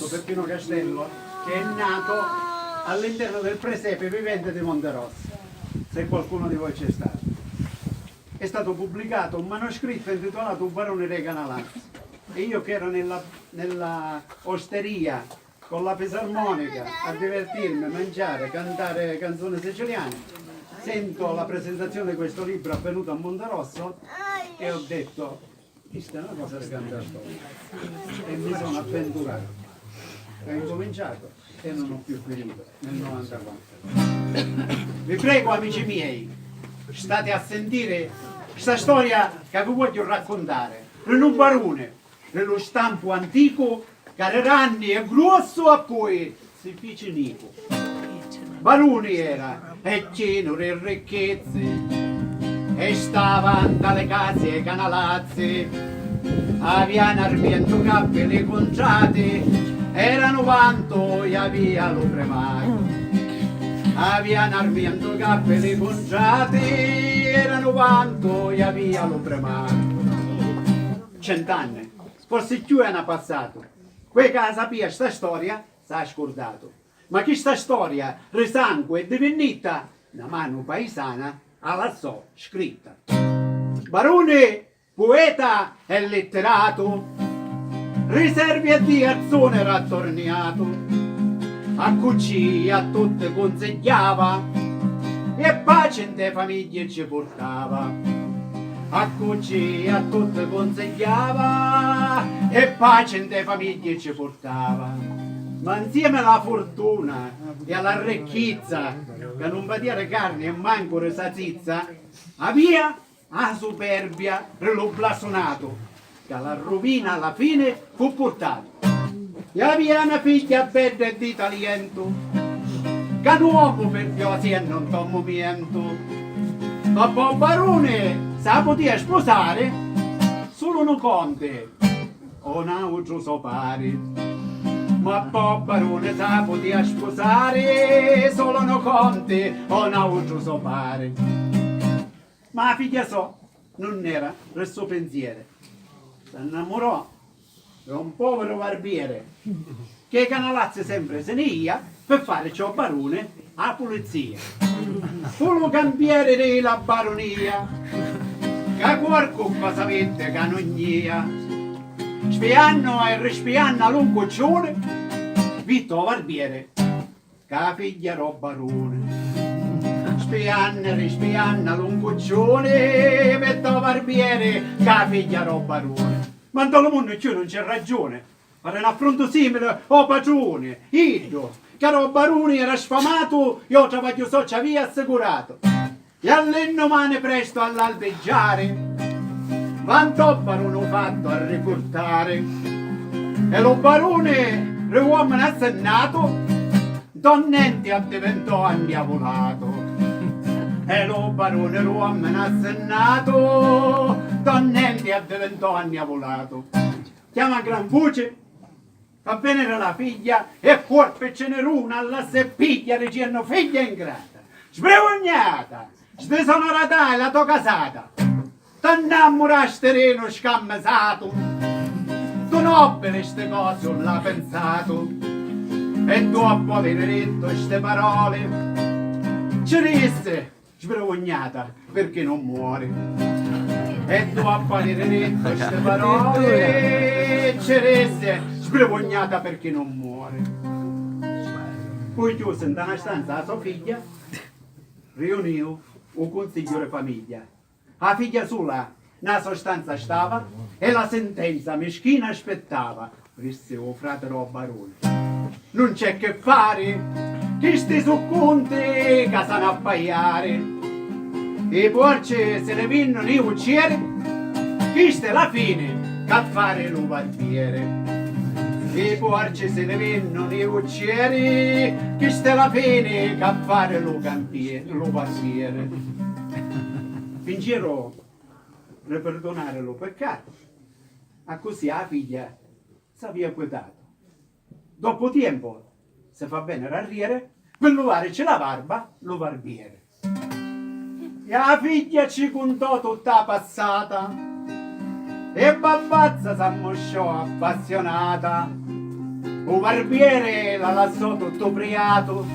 Peppino Castello, che è nato all'interno del presepe vivente di Monterosso, se qualcuno di voi c'è stato. È stato pubblicato un manoscritto intitolato Un barone dei Canalazzi, e io che ero nella osteria con la fisarmonica a divertirmi, mangiare, cantare canzoni siciliane, sento la presentazione di questo libro avvenuto a Monterosso e ho detto: questa è una cosa da cantare e mi sono avventurato. Ho incominciato e non ho più finito nel 94. Vi prego, amici miei, state a sentire questa storia che vi voglio raccontare. Un barone dello stampo antico che era anni e grosso a cui si fece nico. Barone era e pieno di ricchezze e stava dalle case e canalazzi, avevano armiento cappelli conciati, erano quanto e aveva lo premato. Avevano armiento cappelli conciati, erano quanto e aveva lo premato. 100 anni, forse più hanno passato. Quei che sapeva sta storia s'ha scordato. Ma questa storia risangue è divenuta una mano paesana alla so scritta. Barone, poeta e letterato, riservi a Dio azzone rattorniato, a cucì a tutte consigliava e pace in te famiglie ci portava. A cucì a tutte consigliava e pace in te famiglie ci portava. Ma insieme alla fortuna e alla ricchezza che non va dire carne e manco risazizza, aveva la superbia e lo blasonato che alla rovina alla fine fu portato. E aveva una figlia bella e di talento che un uomo per piosi e non tomo miento. Dopo barone sa poteva sposare solo un conte o un altro suo pari. Ma poi barone sa poteva sposare solo un conte o un altro suo pari. Ma la figlia non era il suo pensiero. Si innamorò di un povero barbiere che canalazzi sempre se ne ia per fare ciò barone a polizia. Fu lo cambiere della baronia che qualcuno sapete che non nia. Spianno e rispianno a lungo cione Vitto barbiere che la figlia era barone. Spianna e rispianna lunguccione, Vitto barbiere che la figlia era barone. Ma in tutto il mondo non c'è ragione per un affronto simile o padrone. Io che ero barone era sfamato, io travaglio so ci aveva assicurato. E all'indomani presto all'albeggiare vantò barone fatto a riportare. E lo barone l'uomo assennato donnente diventò andiavolato. E lo barone l'uomo assennato donnente diventò andiavolato. Chiama a gran voce, fa bene la figlia e forse ce n'era una alla seppiglia dicendo figlia ingrata, sbrevognata, sdesonorata la tua casata, t'annammoraste terreno scammesato, tu nobile ste cose non l'ha pensato, e dopo aver detto ste parole, ci disse sbrevognata perché non muore. E dopo aver detto queste parole ci rese sbrevognata perché non muore. Poi chiuse in una stanza la sua figlia, riunì un consiglio di famiglia. La figlia sola nella sostanza stava e la sentenza meschina aspettava. Disse il fratello barone. Non c'è che fare, che sti su conte che sanno appaiare. I porci se ne vinnono i uccieri, questa è la fine che fare lo barbiere. I porci se ne vinnono i uccieri, questa è la fine che fare lo barbiere. Fingero di perdonare lo peccato, a così la figlia si aveva quetato. Dopo tempo se fa bene rarriere, per lavarci la barba lo barbiere. E la figlia ci contò tutta passata e babbazza s'ammosciò appassionata. un barbiere la lasciò tutto ubriaco,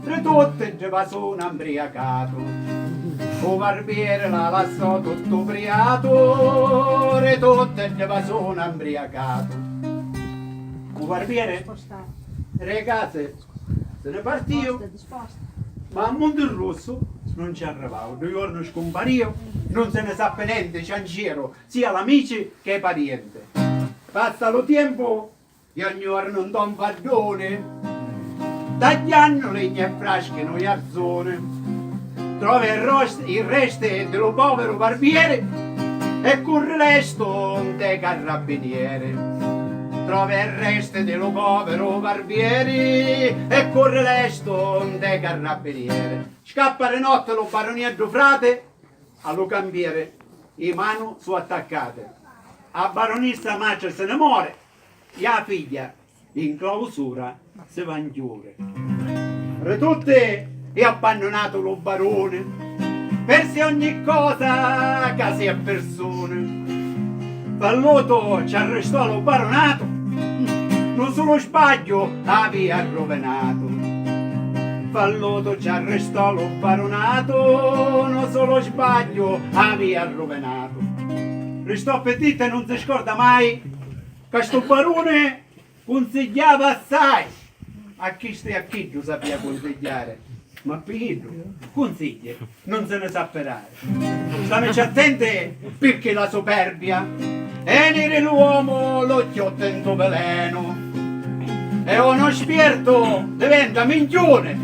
tre tutte già sono imbriacato. Un barbiere la lasciò tutto ubriaco, tre tutte già sono imbriacato. Un barbiere, ragazze, se ne partio, ma a Monterosso non ci arrivavo. 2 giorni scompario, non se ne sa niente, cianciero, sia l'amici che i parenti. Passa lo tempo, e ogni giorno un don pardone, tagliando legna e frasche noi arzone. Trova il resto dello povero barbiere e corre resto de carabiniere. Trova il resto dello povero barbiere e corre resto de carabiniere. Scappa le notte lo baronietto frate, allo cambiere, le mani sono attaccate. A baronessa Maccia se ne muore, e la figlia in clausura si va in chiure. Tutte è abbandonato lo barone, perse ogni cosa, case e persone. Falloto ci arrestò lo baronato, non solo sbaglio aveva rovinato. Falloto ci arrestò lo baronato, non solo sbaglio aveva rovinato. Restò petita e non si scorda mai che sto barone consigliava assai. A chi stai a chi lo sapeva consigliare, ma Pietro consiglia, non se ne sa perare. Stateci attenti perché la superbia è nere l'uomo lo chiotto veleno. E uno spirito diventa minchione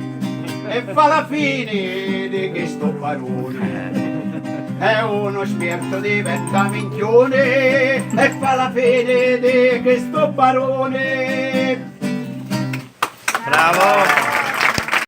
e fa la fine di questo barone. E uno spirito diventa minchione e fa la fine di questo barone. Bravo!